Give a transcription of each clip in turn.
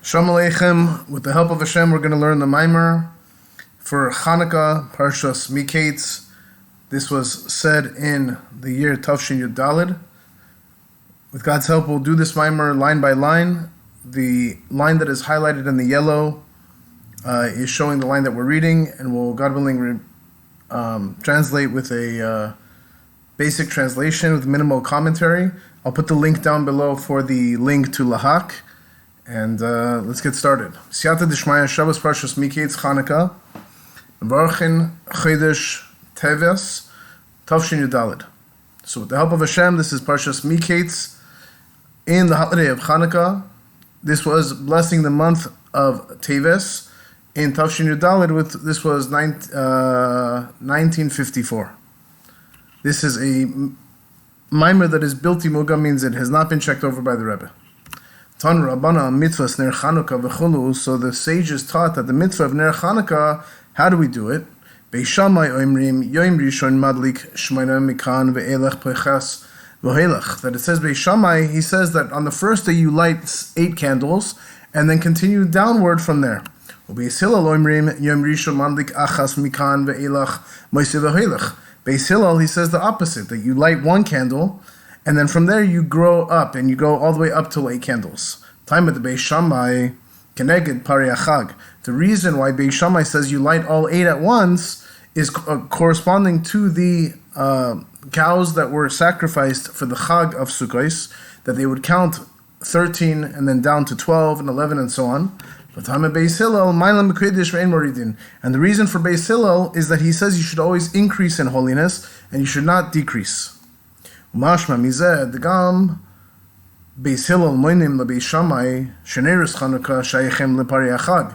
Shalom Aleichem. With the help of Hashem, we're going to learn the Maamer for Chanukah, Parshas Miketz. This was said in the year Seif Dalet. With God's help, we'll do this Maamer line by line. The line that is highlighted in the yellow is showing the line that we're reading, and we'll, God willing, translate with a basic translation with minimal commentary. I'll put the link down below for the link to Lahak. And let's get started. Siyata Dishmaya Shabbos Parshas Miketz Chanukah Mevarchin Chodesh Teves Tavshin Dalet. So with the help of Hashem, this is Parshas Miketz in the holiday of Chanukah. This was blessing the month of Teves in Tavshin Dalet. This was 1954. This is a Maamer that is built imuga, means it has not been checked over by the Rebbe. Tan Rabbana mitzvahs ner Chanukah v'chulu. So the sages taught that the mitzvah of ner Chanukah, how do we do it? Beis Shammai oimrim yom rishon madlik shmeina mikan ve'elech pechas v'helech. That it says Beis Shammai, he says that on the first day you light 8 candles and then continue downward from there. Beis Hillel oimrim yom rishon madlik achas mikan ve'elech moise v'helech. Beis Hillel, he says the opposite, that you light 1 candle and then from there you grow up and you go all the way up to 8 candles. Time at the Beis Shammai, keneged pari achag. The reason why Beis Shammai says you light all 8 at once is corresponding to the cows that were sacrificed for the Chag of Sukkos, that they would count 13 and then down to 12 and 11 and so on. And the reason for Beis Hillel is that he says you should always increase in holiness and you should not decrease. Umashma mizeh degam Beis Hillel moinim leBeis Shammai sheneirus Chanukah shayichem lepari achag.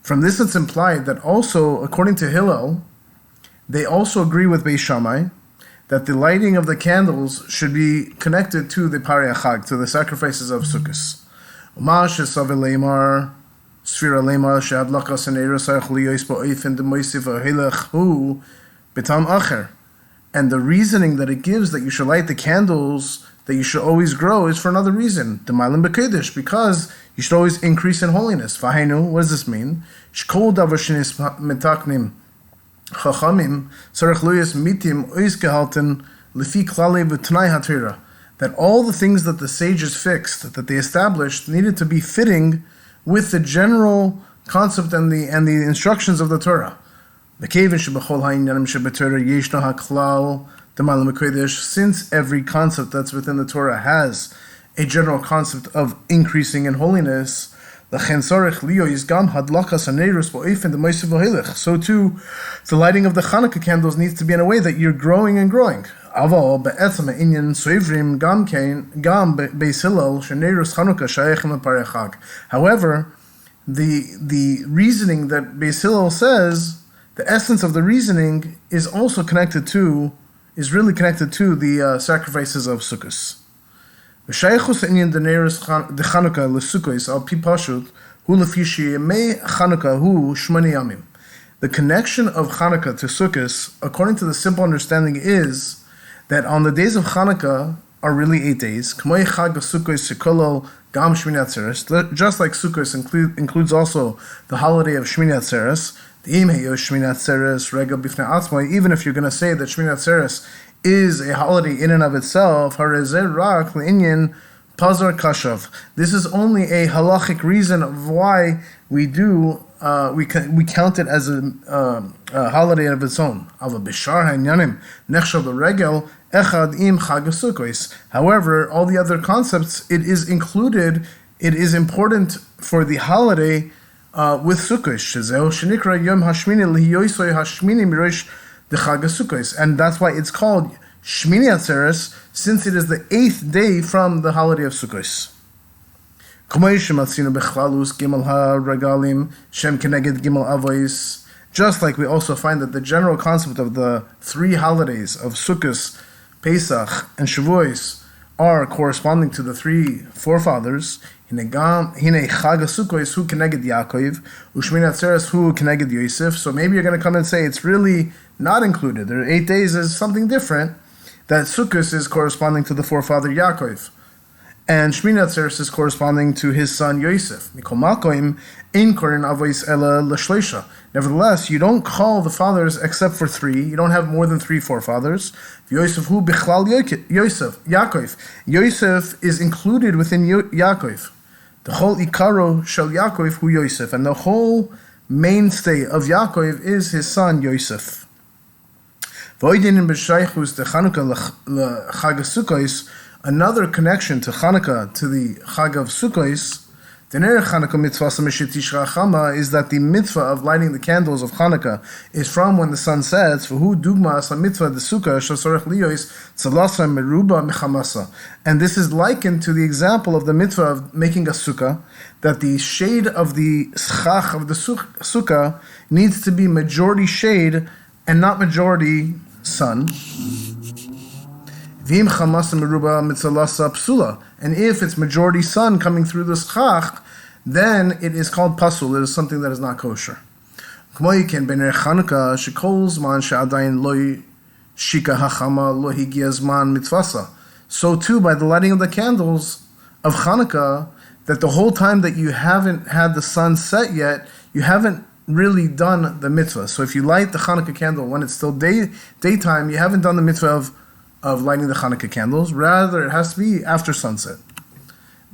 From this, it's implied that also, according to Hillel, they also agree with Beis Shammai that the lighting of the candles should be connected to the pari achag, to the sacrifices of Sukkos. Umash esav leimar sfira leimar she'adlakas sheneirus aychliyos ba'oifen demoisiv v'helech hu betam acher. And the reasoning that it gives that you should light the candles, that you should always grow, is for another reason. D'malim b'kodesh, because you should always increase in holiness. V'hainu, what does this mean? Shkol davar shenis metaknim chachamim tzarech luyas mitim ois gehalten lefi klalei v'tnai haTorah. That all the things that the sages fixed, that they established, needed to be fitting with the general concept and the instructions of the Torah. Since every concept that's within the Torah has a general concept of increasing in holiness, so too, the lighting of the Chanukah candles needs to be in a way that you're growing and growing. However, the reasoning that Beis Hillel says, the essence of the reasoning is also really connected to the sacrifices of Sukkos. The connection of Chanukah to Sukkos, according to the simple understanding, is that on the days of Chanukah are really 8 days. Just like Sukkos includes also the holiday of Shmini Atzeres. Even if you're going to say that Shmini Atzeres is a holiday in and of itself, this is only a halachic reason of why we do we count it as a holiday of its own. However, all the other concepts, it is included, it is important for the holiday with Sukkos, and that's why it's called Shmini Atzeres, since it is the 8th day from the holiday of Sukkos. Just like we also find that the general concept of the 3 holidays of Sukkos, Pesach, and Shavuos are corresponding to the 3 forefathers. Hine Chag HaSukkos hu keneged Yaakov, u'Shmini Atzeres hu keneged Yosef. So maybe you're going to come and say it's really not included. There are 8 days is something different. That Sukkos is corresponding to the forefather Yaakov. And Shmini Atzeres is corresponding to his son Yosef. Nevertheless, you don't call the fathers except for three. You don't have more than 3 forefathers. Yosef hu bichlal Yosef, Yaakov. Yosef is included within Yaakov. The whole ikaro shel Yaakov hu Yosef, and the whole mainstay of Yaakov is his son Yosef. Another connection to Chanukah, to the Chag of Sukkos, is that the mitzvah of lighting the candles of Chanukah is from when the sun sets. And this is likened to the example of the mitzvah of making a sukkah, that the shade of the schach of the sukkah needs to be majority shade and not majority sun. And if it's majority sun coming through the schach, then it is called pasul. It is something that is not kosher. So too, by the lighting of the candles of Chanukah, that the whole time that you haven't had the sun set yet, you haven't really done the mitzvah. So if you light the Chanukah candle when it's still daytime, you haven't done the mitzvah of lighting the Chanukah candles. Rather, it has to be after sunset.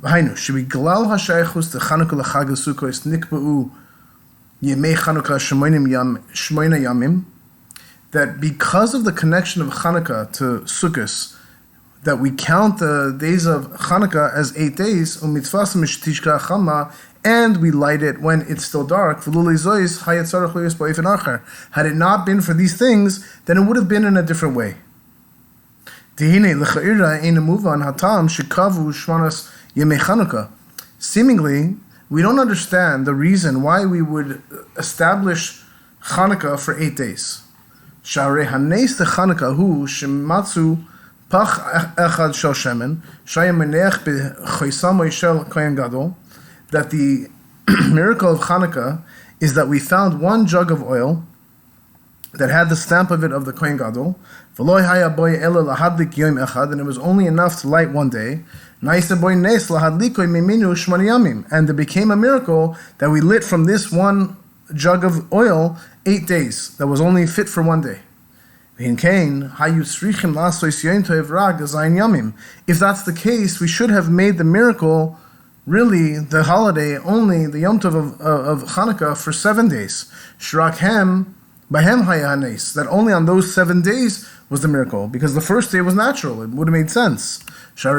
That because of the connection of Chanukah to Sukkos, that we count the days of Chanukah as 8 days, and we light it when it's still dark. Had it not been for these things, then it would have been in a different way. Seemingly, we don't understand the reason why we would establish Chanukah for 8 days. That the miracle of Chanukah is that we found one jug of oil that had the stamp of it of the Kohen Gadol, and it was only enough to light one day, and it became a miracle that we lit from this one jug of oil 8 days, that was only fit for one day. If that's the case, we should have made the miracle, really the holiday, only the Yom Tov of Chanukah for 7 days. That only on those 7 days was the miracle, because the first day was natural. It would have made sense. On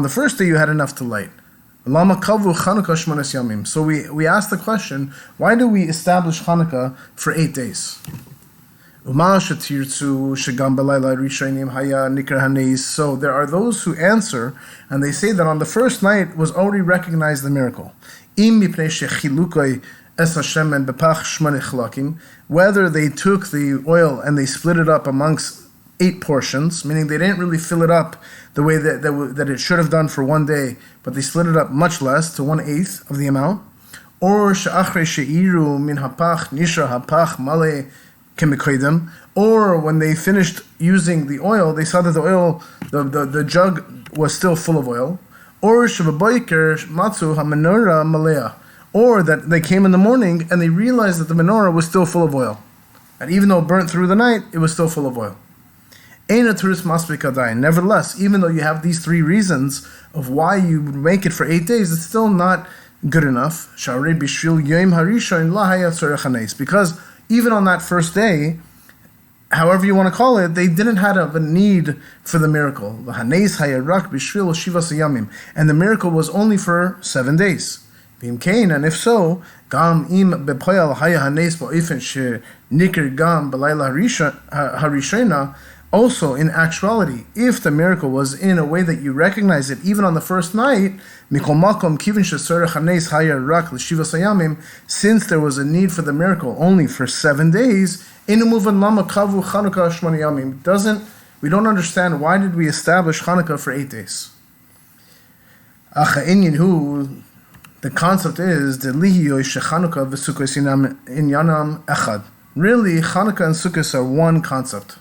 the first day you had enough to light. So we asked the question, why do we establish Chanukah for 8 days? So there are those who answer, and they say that on the first night was already recognized the miracle. Whether they took the oil and they split it up amongst 8 portions, meaning they didn't really fill it up the way that it should have done for one day, but they split it up much less, to 1/8 of the amount. Or or when they finished using the oil, they saw that the oil, the jug was still full of oil. Or or that they came in the morning and they realized that the menorah was still full of oil. And even though burnt through the night, it was still full of oil. Nevertheless, even though you have these 3 reasons of why you would make it for 8 days, it's still not good enough. Because even on that first day, however you want to call it, they didn't have a need for the miracle. And the miracle was only for 7 days. And if so, also in actuality, if the miracle was in a way that you recognize it even on the first night, since there was a need for the miracle only for 7 days, we don't understand why did we establish Chanukah for 8 days. The concept is that really Chanukah and Sukkos are one concept.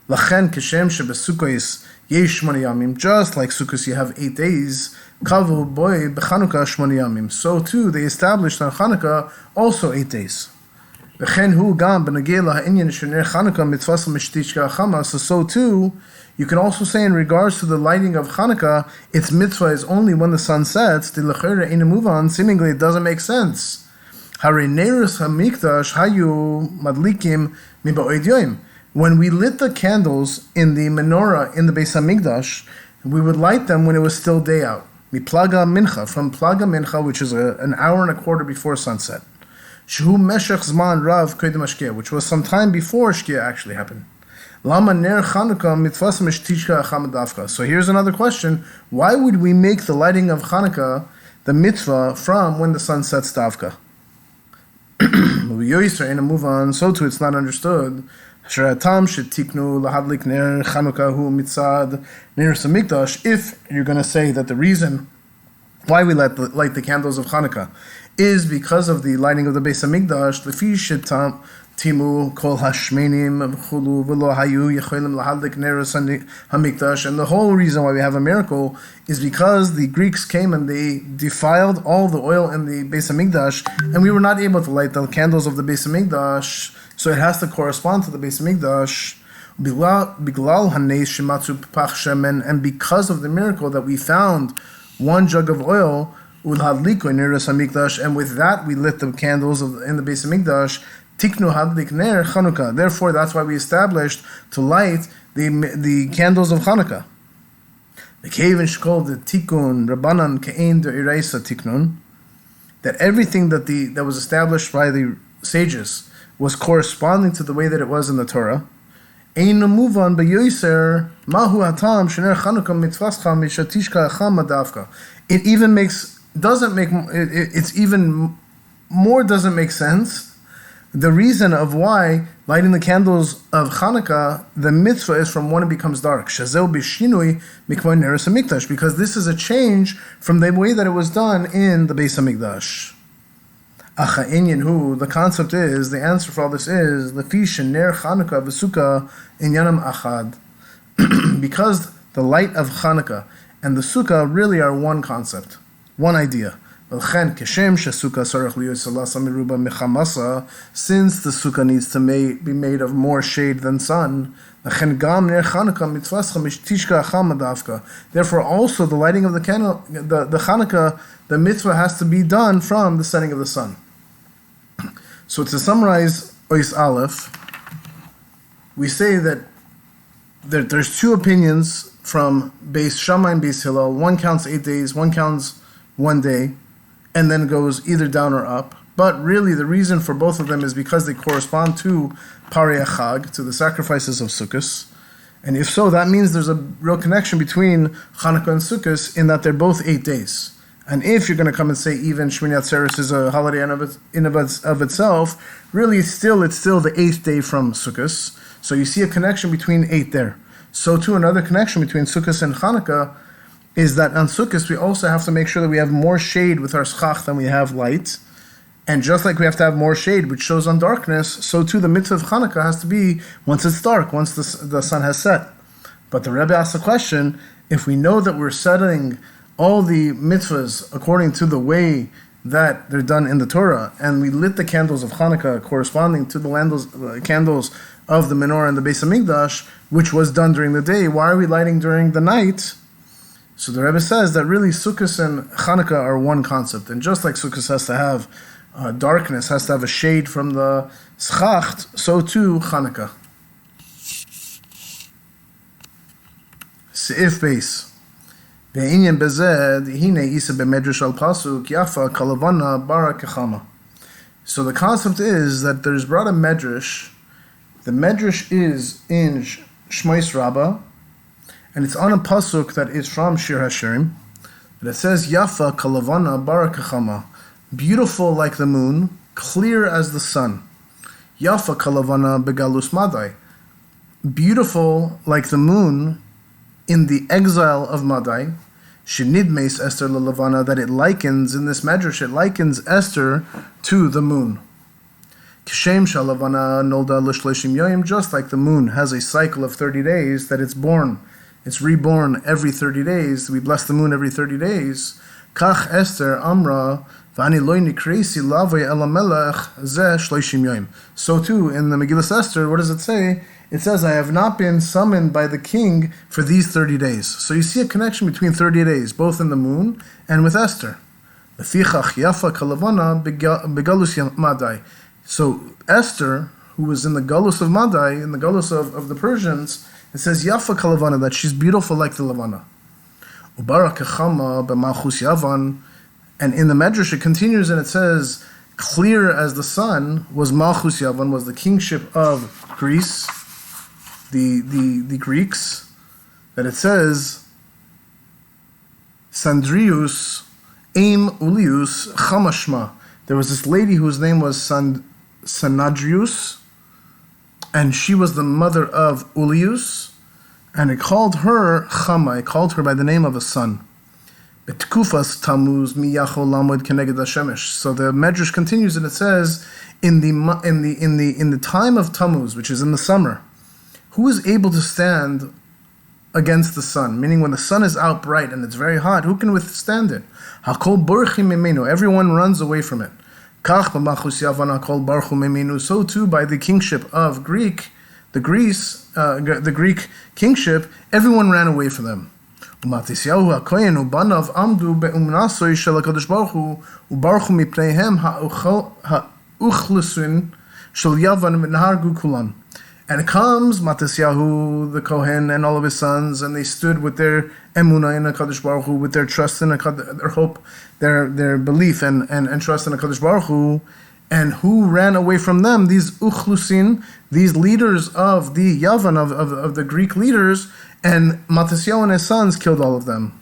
Lachen keshem shebesukkos yesh 8 yamim. Just like Sukkos you have 8 days. Kavu boy b'Chanukah 8 yamim. So too they established on Chanukah also 8 days. V'chen hu gam b'negei laha'inyan shener Chanukah mitzvas l'mishtishka achama. So too, you can also say in regards to the lighting of Chanukah, its mitzvah is only when the sun sets. The l'chera ein muvan. Seemingly it doesn't make sense. Harei nerus hamikdash hayu madlikim miba'od yoim. When we lit the candles in the menorah in the Beis Hamikdash, we would light them when it was still day out. Miplaga mincha, from plaga mincha, which is an hour and a quarter before sunset. Shehu meshech zman rav koydem hashkia, which was some time before shkia actually happened. Lama ner Chanukah mitzvas mishtishka acham dafka. So here's another question: why would we make the lighting of Chanukah the mitzvah from when the sun sets dafka? So too, it's not understood. If you're going to say that the reason why we light the candles of Chanukah is because of the lighting of the Beis Hamikdash, and the whole reason why we have a miracle is because the Greeks came and they defiled all the oil in the Beis Hamikdash, and we were not able to light the candles of the Beis Hamikdash. So it has to correspond to the Beis Hamikdash, and because of the miracle that we found 1 jug of oil, and with that we lit the candles in the Beis Hamikdash. Tiknu hadlik ner Chanukah. Therefore, that's why we established to light the candles of Chanukah. The Kevin called the Tikkun Rabbanan Ke'ein De'iraisa Tiknun, that everything that was established by the sages was corresponding to the way that it was in the Torah. Ein muvan beyoser mahu hatam shener Chanukah mitzvascha mishatishka acham madavka. It even it's even more doesn't make sense. The reason of why lighting the candles of Chanukah, the mitzvah is from when it becomes dark. Shazel b'shinui mikvah neres hamikdash, because this is a change from the way that it was done in the Beis Hamikdash. Acha inyan hu, the concept is, the answer for all this is, lefish ner Chanukah v'sukkah inyanam achad. Because the light of Chanukah and the sukkah really are one concept, one idea. Since the sukkah needs to be made of more shade than sun, therefore also the lighting of the candle, the Chanukah, the mitzvah has to be done from the setting of the sun. So to summarize Seif Aleph, we say that there's 2 opinions from Beis Shammai and Beis Hillel. One counts 8 days, one counts 1 day, and then goes either down or up. But really the reason for both of them is because they correspond to Parei Chag, to the sacrifices of Sukkos. And if so, that means there's a real connection between Chanukah and Sukkos in that they're both 8 days. And if you're going to come and say even Shmini Atzeres is a holiday in of itself, really it's still the 8th day from Sukkos. So you see a connection between 8 there. So too another connection between Sukkos and Chanukah is that on Sukkot we also have to make sure that we have more shade with our schach than we have light. And just like we have to have more shade, which shows on darkness, so too the mitzvah of Chanukah has to be once it's dark, once the sun has set. But the Rebbe asks the question, if we know that we're setting all the mitzvahs according to the way that they're done in the Torah, and we lit the candles of Chanukah corresponding to the candles of the menorah and the Beis Hamikdash, which was done during the day, why are we lighting during the night? So the Rebbe says that really Sukkot and Chanukah are one concept, and just like Sukkot has to have darkness, has to have a shade from the schacht, so too Chanukah. Seif Beis. Ve'inyan bezed hine isa b'medrash al pasuk yafa kalavana bara kechama. So the concept is that there's brought a medrash. The medrash is in Shmos Rabbah, and it's on a pasuk that is from Shir Hashirim. And it says yafa kalavana bara kechama, beautiful like the moon, clear as the sun. Yafa kalavana begalus madai, beautiful like the moon in the exile of Madai. Shenidmeis Esther lelavana, that it likens in this medrash, it likens Esther to the moon. Kishem shalavana nolda l'shloshim yoyim, just like the moon has a cycle of 30 days, that it's born, it's reborn every 30 days. We bless the moon every 30 days. Kach Esther Amra v'ani loy nikresi lavay elamelech zeh shloshim yoyim. So too, in the Megillah Esther, what does it say? It says, I have not been summoned by the king for these 30 days. So you see a connection between 30 days, both in the moon and with Esther. Lefichach yafa kalavana begalus madai. So Esther, who was in the Galus of Madai, in the Galus of the Persians, it says Yafa Kalavana, that she's beautiful like the Lavana. Ubara Kechama b'malchus Yavan, and in the Medrash it continues and it says, clear as the sun was Malchus Yavan, was the kingship of Greece, the Greeks, that it says, Sandrius Aim Ulius Chamashma. There was this lady whose name was Sanadrius, and she was the mother of Ulius, and it called her Chama, it called her by the name of a son. Betkufas Tammuz miyachol lamod keneged hashemesh. So the Medrash continues and it says, in the time of Tammuz, which is in the summer, who is able to stand against the sun? Meaning when the sun is out bright and it's very hot, who can withstand it? Hakol borchim mimenu, everyone runs away from it. Kach b'malchus Yavan hakol barchu mimenu. So too by the kingship of the Greek kingship, everyone ran away from them. Umatisyahu hakohen ubanav amdu be'umnasoy shel HaKadosh Baruch Hu ubarchu mipneihem ha'uchlusun shel Yavan v'nahargu kulan. And it comes Matisyahu, the Kohen, and all of his sons, and they stood with their emunah in HaKadosh Baruch Hu, with their trust in their hope, their belief and trust in HaKadosh Baruch Hu. And who ran away from them? These uchlusin, these leaders of the Yavan, of the Greek leaders, and Matisyahu and his sons killed all of them.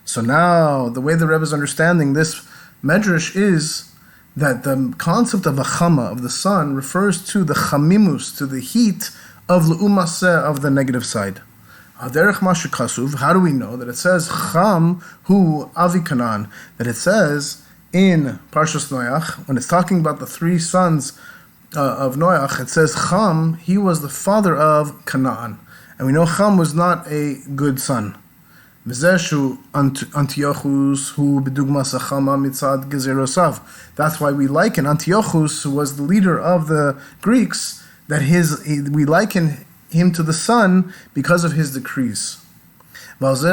So now, the way the Rebbe is understanding this Medrash is that the concept of a chama, of the sun, refers to the chamimus, to the heat of l'umaseh, of the negative side. Aderech mashu kasuv, how do we know that it says cham hu avi kanan, that it says in Parshas Noach, when it's talking about the three sons of Noach, it says Cham, he was the father of Canaan. And we know Cham was not a good son. Mizeshu Antiochus hu b'dugmas hachama mitzad gezerosav. That's why we liken Antiochus, who was the leader of the Greeks, that we liken him to the sun because of his decrees. So this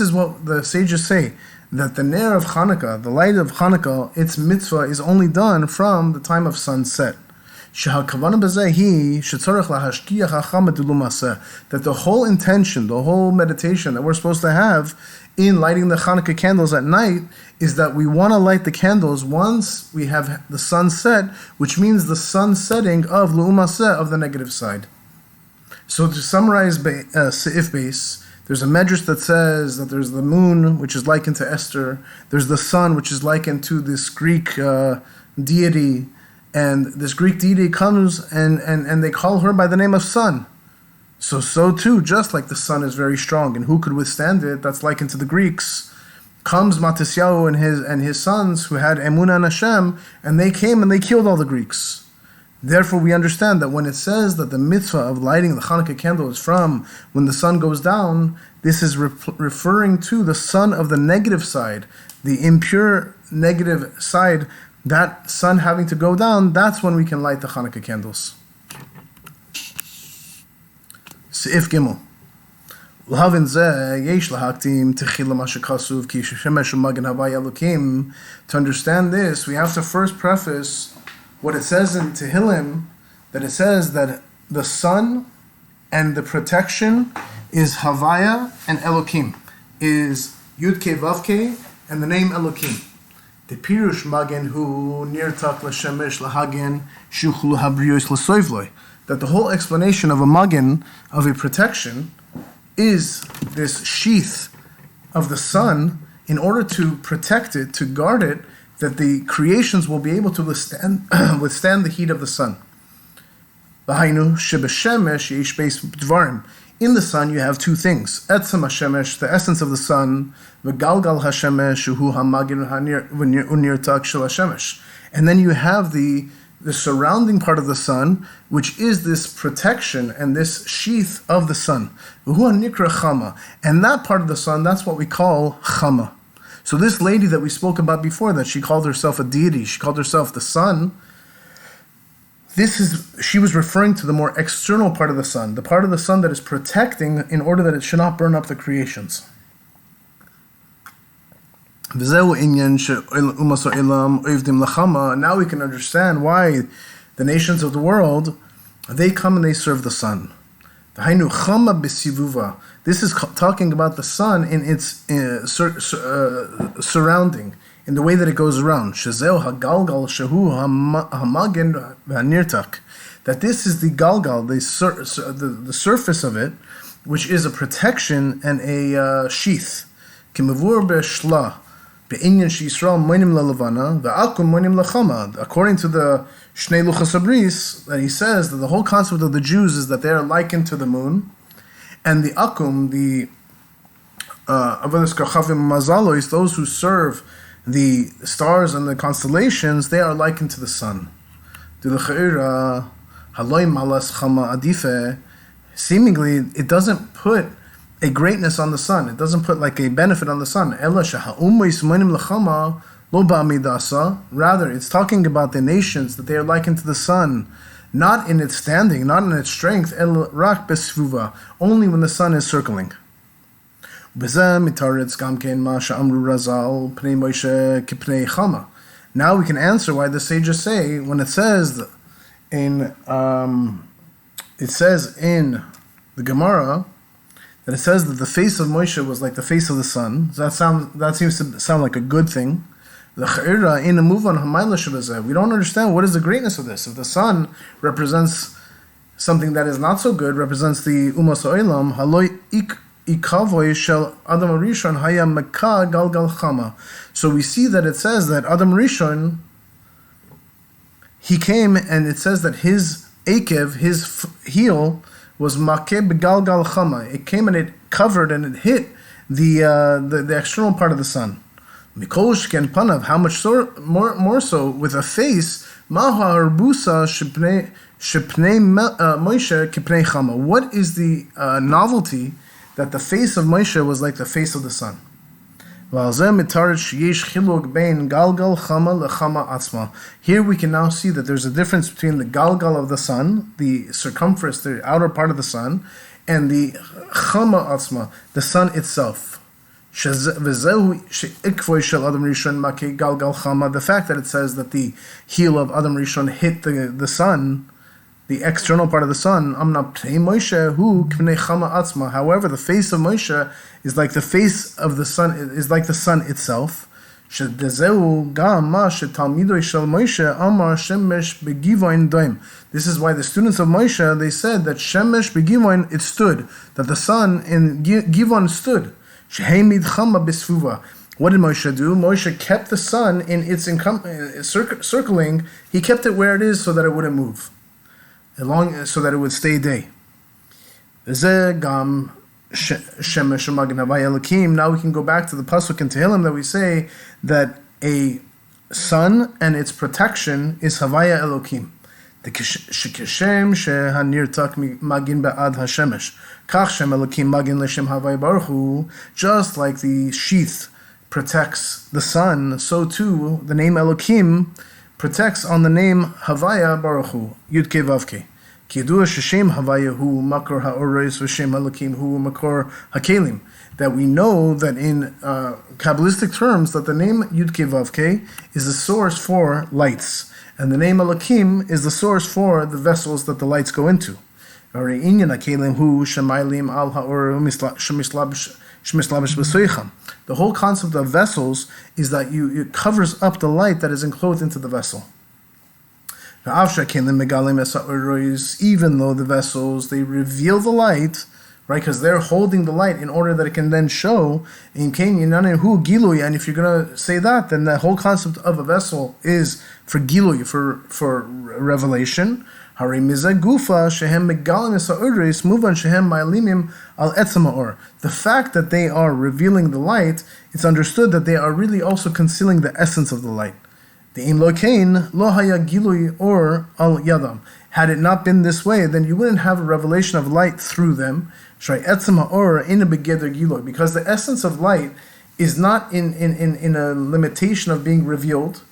is what the sages say, that the ner of Chanukah, the light of Chanukah, its mitzvah is only done from the time of sunset. That the whole intention, the whole meditation that we're supposed to have in lighting the Chanukah candles at night is that we want to light the candles once we have the sun set, which means the sun setting of L'umaseh, of the negative side. So to summarize Seif Beis, there's a medrash that says that there's the moon, which is likened to Esther. There's the sun, which is likened to this Greek deity. And this Greek deity comes and they call her by the name of sun. So too, just like the sun is very strong, and who could withstand it, that's likened to the Greeks, comes Matisyahu and his sons who had Emunah and Hashem, and they came and they killed all the Greeks. Therefore, we understand that when it says that the mitzvah of lighting the Chanukah candle is from when the sun goes down, this is referring to the sun of the negative side, the impure negative side, that sun having to go down. That's when we can light the Chanukah candles. Seif GImmel. To understand this, we have to first preface what it says in Tehillim, that it says that the sun and the protection is Havaya and Elokim, is Yud-Ke Vav-Ke and the name Elokim. The Pirush Magen hu nirtak l'shemesh l'hagen shuchlu habriyos l'soivloi. That the whole explanation of a magen, of a protection, is this sheath of the sun in order to protect it, to guard it, that the creations will be able to withstand the heat of the sun. In the sun, you have two things. Etzem HaShemesh, the essence of the sun, v'galgal HaShemesh, hu hamagin unirtak shel HaShemesh. And then you have the surrounding part of the sun, which is this protection and this sheath of the sun. V'hu nikra chama. And that part of the sun, that's what we call chama. So this lady that we spoke about before, that she called herself a deity, she called herself the sun, she was referring to the more external part of the sun, the part of the sun that is protecting in order that it should not burn up the creations. Now we can understand why the nations of the world, they come and they serve the sun. This is talking about the sun in its surrounding, in the way that it goes around. That this is the galgal, the surface of it, which is a protection and a sheath. According to the Shnei Luchas Abris, that he says that the whole concept of the Jews is that they are likened to the moon, and the akum, the avodas kachavim mazalois, those who serve the stars and the constellations, they are likened to the sun. Seemingly, it doesn't put a greatness on the sun. It doesn't put like a benefit on the sun. Rather, it's talking about the nations, that they are likened to the sun, not in its standing, not in its strength, only when the sun is circling. Now we can answer why the sages say, when it says in the Gemara, that it says that the face of Moshe was like the face of the sun. That seems to sound like a good thing. We don't understand what is the greatness of this. If the sun represents something that is not so good, represents the Umas Oilam, so we see that it says that Adam Rishon, he came and it says that his akev, his heel, was makeh begalgal chama. It came and it covered and it hit the external part of the sun. Mikol shken panav, how much more so with a face, maha arbusa shepnei Moshe kipnei chama. What is the novelty that the face of Moshe was like the face of the sun? Here we can now see that there's a difference between the galgal of the sun, the circumference, the outer part of the sun, and the chama atzma, the sun itself. The fact that it says that the heel of Adam Rishon hit the sun, the external part of the sun. However, the face of Moshe is like the face of the sun, is like the sun itself. This is why the students of Moshe, they said that Shemesh begivoin, it stood, that the sun in Givon stood. What did Moshe do? Moshe kept the sun in its circling. He kept it where it is so that it wouldn't move, so that it would stay day. Now we can go back to the pasuk in Tehillim that we say that a sun and its protection is Havaya Elokim. The Kishem shehanirtak magin ba'ad hashemesh kach shem Elokim magin l'shem Havaya Baruch Hu. Just like the sheath protects the sun, so too the name Elokim protects on the name Havaya Baruch Hu. Yud Kei Vav Kei. Kidua sheshem Havaya Hu makor ha'oros v'shem Elokim Hu makor hakelim. That we know that in Kabbalistic terms that the name Yud Kei Vav Kei is the source for lights, and the name Elokim is the source for the vessels that the lights go into. The whole concept of vessels is that it covers up the light that is enclosed into the vessel. Even though the vessels, they reveal the light, right? Because they're holding the light in order that it can then show. And if you're going to say that, then the whole concept of a vessel is for gilui, for revelation. The fact that they are revealing the light, it's understood that they are really also concealing the essence of the light. Had it not been this way, then you wouldn't have a revelation of light through them. Because the essence of light is not in a limitation of being revealed.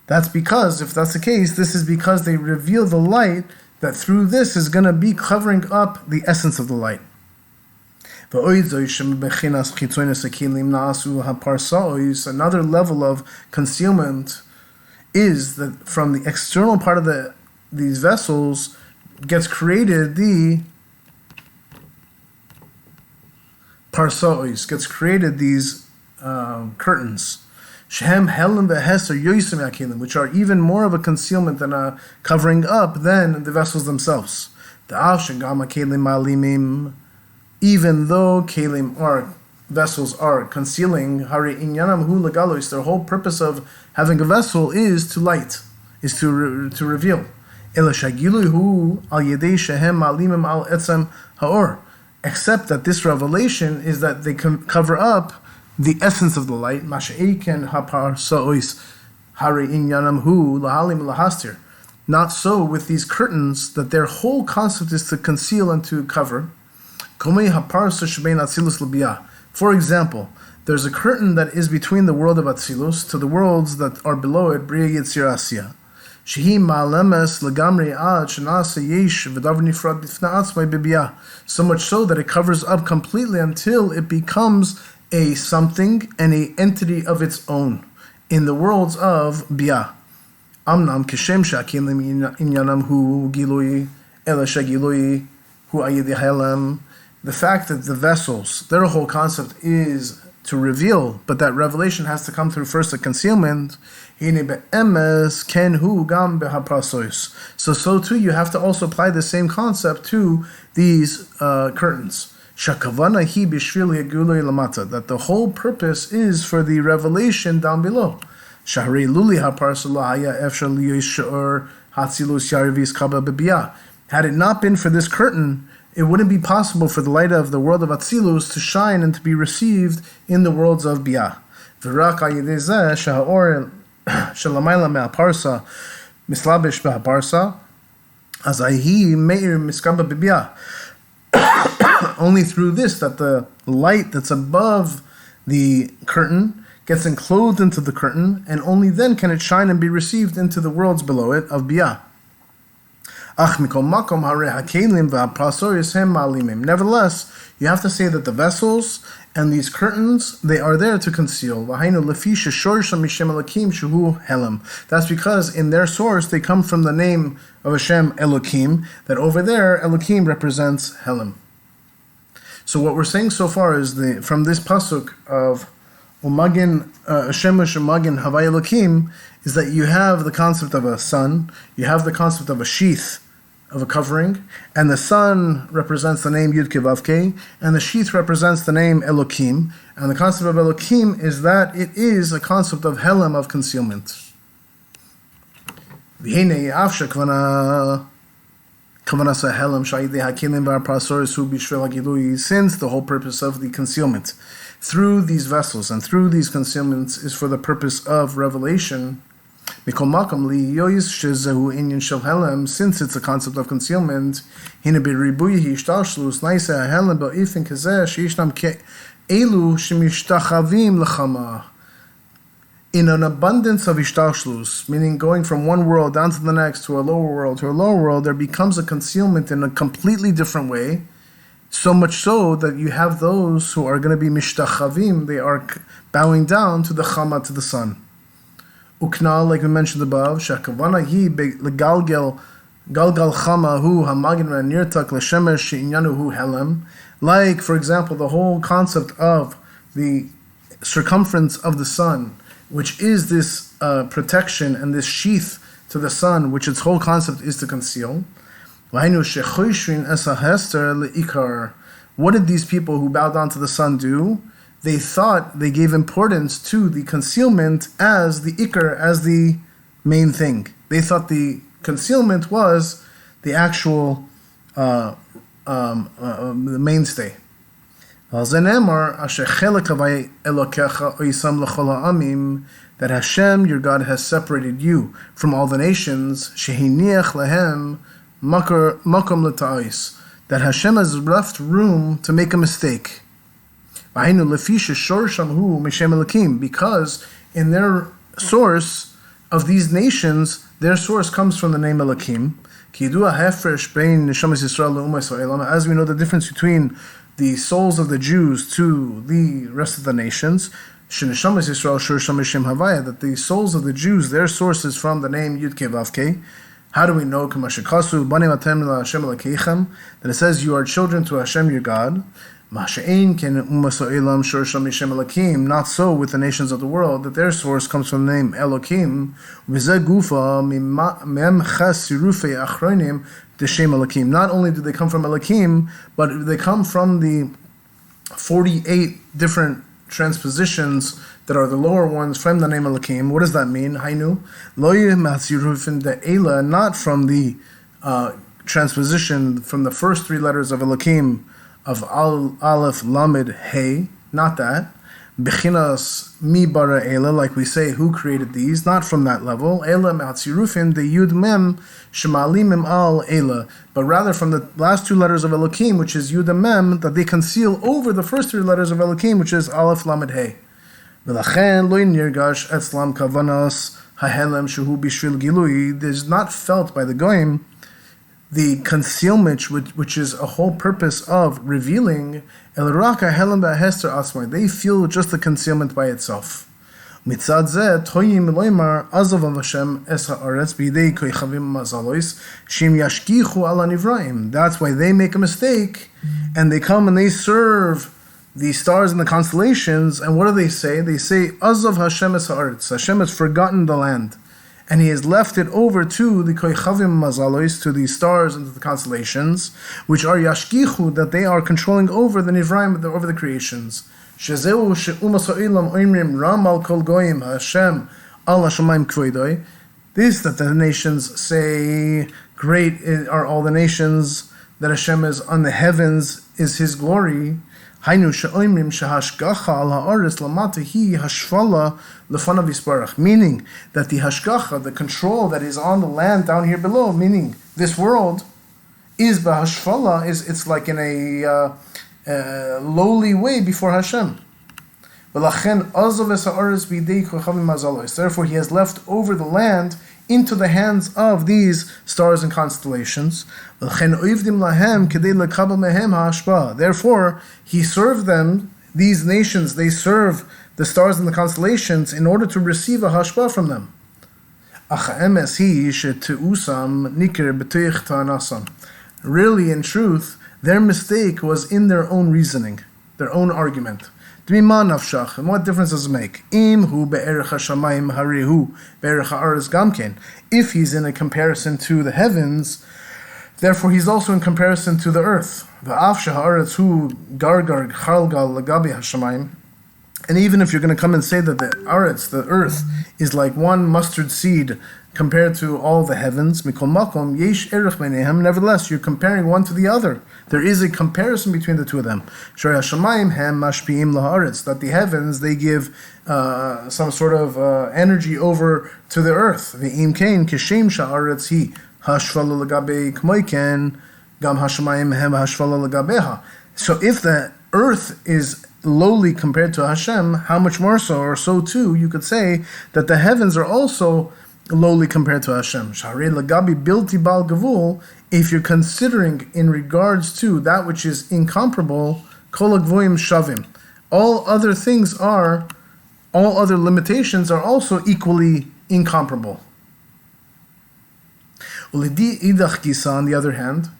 That's because, if that's the case, this is because they reveal the light that through this is going to be covering up the essence of the light. Another level of concealment is that from the external part of these vessels gets created the parsois, gets created these curtains, which are even more of a concealment and a covering up than the vessels themselves. Even though vessels are concealing, their whole purpose of having a vessel is to light, is to reveal. Except that this revelation is that they can cover up the essence of the light. Not so with these curtains, that their whole concept is to conceal and to cover. For example, there's a curtain that is between the world of Atzilus to the worlds that are below it, Bria Yitzir Asya. So much so that it covers up completely until it becomes a something and a entity of its own in the worlds of Bia. Amnam kishem shakilim inyanam hu gilui ela shagilui hu ayidi halam. The fact that the vessels, their whole concept is to reveal, but that revelation has to come through first a concealment. So too you have to also apply the same concept to these curtains. That the whole purpose is for the revelation down below. Had it not been for this curtain, it wouldn't be possible for the light of the world of Atzilus to shine and to be received in the worlds of Bia. Only through this that the light that's above the curtain gets enclosed into the curtain, and only then can it shine and be received into the worlds below it of Bia. Nevertheless, you have to say that the vessels and these curtains, they are there to conceal. That's because in their source they come from the name of Hashem Elokim, that over there Elokim represents Helam. So what we're saying so far is from this pasuk of Umagin Shemesh Umagin Havai Elokim, is that you have the concept of a sun, you have the concept of a sheath, of a covering, and the sun represents the name Yud Kei Vav Kei, and the sheath represents the name Elokim, and the concept of Elokim is that it is a concept of Helam, of concealment. Since the whole purpose of the concealment through these vessels and through these concealments is for the purpose of revelation, since it's a concept of concealment, in an abundance of ishtashlus, meaning going from one world down to the next, to a lower world, there becomes a concealment in a completely different way, so much so that you have those who are going to be mishtachavim, they are bowing down to the chama, to the sun. Ukna, like we mentioned above, shakavana hi legalgel galgal chama hu hamagin nirtak leshemesh she'inyanu hu helem. Like, for example, the whole concept of the circumference of the sun which is this protection and this sheath to the sun, which its whole concept is to conceal. What did these people who bowed down to the sun do? They thought they gave importance to the concealment as the ikar, as the main thing. They thought the concealment was the actual the mainstay. That Hashem, your God, has separated you from all the nations. That Hashem has left room to make a mistake. Because in their source of these nations, their source comes from the name Elokim. As we know the difference between the souls of the Jews to the rest of the nations, that the souls of the Jews, their source is from the name Yud-Kei Vav-Kei. How do we know? That it says, you are children to Hashem your God. Not so with the nations of the world, that their source comes from the name Elokim. Not only do they come from Elokim, but they come from the 48 different transpositions that are the lower ones from the name Elokim. What does that mean? Hainu, not from the transposition from the first three letters of Elokim, of Aleph, Lamed, Hay, not that. Bechinas mi bara Ela, like we say, who created these? Not from that level. Ela me'atzirufim de Yud Mem shemalimim al Ela, but rather from the last two letters of Elokim, which is Yud and Mem, that they conceal over the first three letters of Elokim, which is Aleph, Lamed, Hay. V'lachen lo nirgash etzlam kavanas hahelem shehu bishvil gilui. It is not felt by the goyim the concealment, which is a whole purpose of revealing. They feel just the concealment by itself. That's why they make a mistake, and they come and they serve the stars and the constellations, and what do they say? They say, Azov Hashem es ha'aretz. Hashem has forgotten the land, and He has left it over to the koichavim mazalois, to the stars and to the constellations, which are yashkichu, that they are controlling over the nivraim, over the creations. Shezeu she'umas ha'ilam oimrim ram al kol goyim Hashem al hashamayim kvoidoi. This, that the nations say, great are all the nations, that Hashem is on the heavens, is His glory. Hainu she'oimrim shehashgacha al ha'aretz lamata hi hashvala lefanav yisbarach, meaning that the hashgacha, the control that is on the land down here below, meaning this world, is b'hashvala, it's like in a lowly way before Hashem. Therefore, He has left over the land into the hands of these stars and constellations. Therefore, He served them, these nations, they serve the stars and the constellations in order to receive a hashpah from them. Really, in truth, their mistake was in their own reasoning, their own argument. And what difference does it make? If He's in a comparison to the heavens, therefore He's also in comparison to the earth. And even if you're going to come and say that the earth, is like one mustard seed compared to all the heavens, nevertheless, you're comparing one to the other. There is a comparison between the two of them. That the heavens, they give some sort of energy over to the earth. So if the earth is lowly compared to Hashem, how much more so, or so too, you could say that the heavens are also lowly compared to Hashem. If you're considering in regards to that which is incomparable, kol hagvoim shavim. All other limitations are also equally incomparable. On the other hand,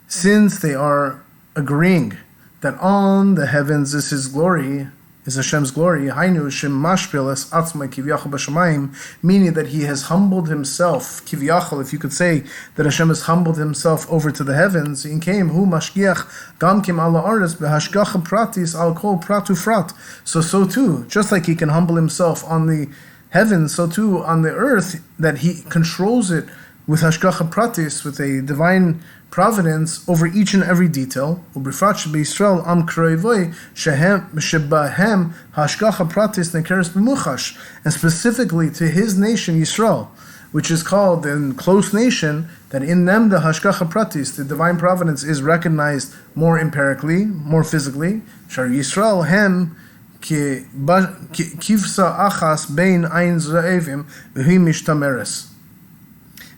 since they are agreeing that on the heavens is His glory, is Hashem's glory. Hainu shem mashpil es atzmai kivyachol b'shamayim, meaning that He has humbled Himself, kivyachol, if you could say that Hashem has humbled Himself over to the heavens. In came hu mashgiach gam kim ala aretz behashgacha pratis al kol pratu frat. So too, just like He can humble Himself on the heavens, so too on the earth, that He controls it with hashgacha pratis, with a divine providence over each and every detail. Ubifrat shebeYisrael am kroivoi shebahem hashgacha pratis nekeres b'muchash, and specifically to His nation Yisrael, which is called the close nation, that in them the hashgacha pratis, the divine providence, is recognized more empirically, more physically. Shar Yisrael hem kivsa achas bein ein za'evim v'hi mishtameres.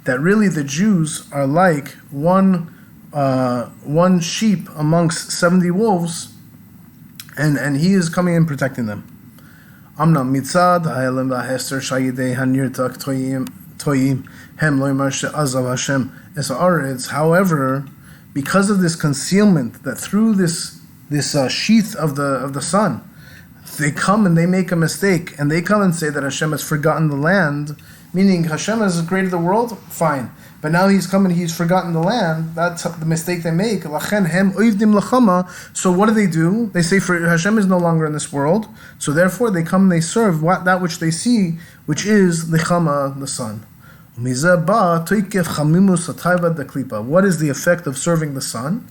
That really the Jews are like one sheep amongst 70 wolves, and He is coming and protecting them. Amnam mitzad ha'elim v'hester shayidei hanirtak toyim hem loymar she'azav Hashem es ha'aretz. However, because of this concealment, that through this sheath of the sun, they come and they make a mistake, and they come and say that Hashem has forgotten the land. Meaning Hashem has created the world, fine. But now He's come and He's forgotten the land. That's the mistake they make. So what do? They say, for Hashem is no longer in this world. So therefore they come and they serve that which they see, which is Lechama, the sun. What is the effect of serving the sun?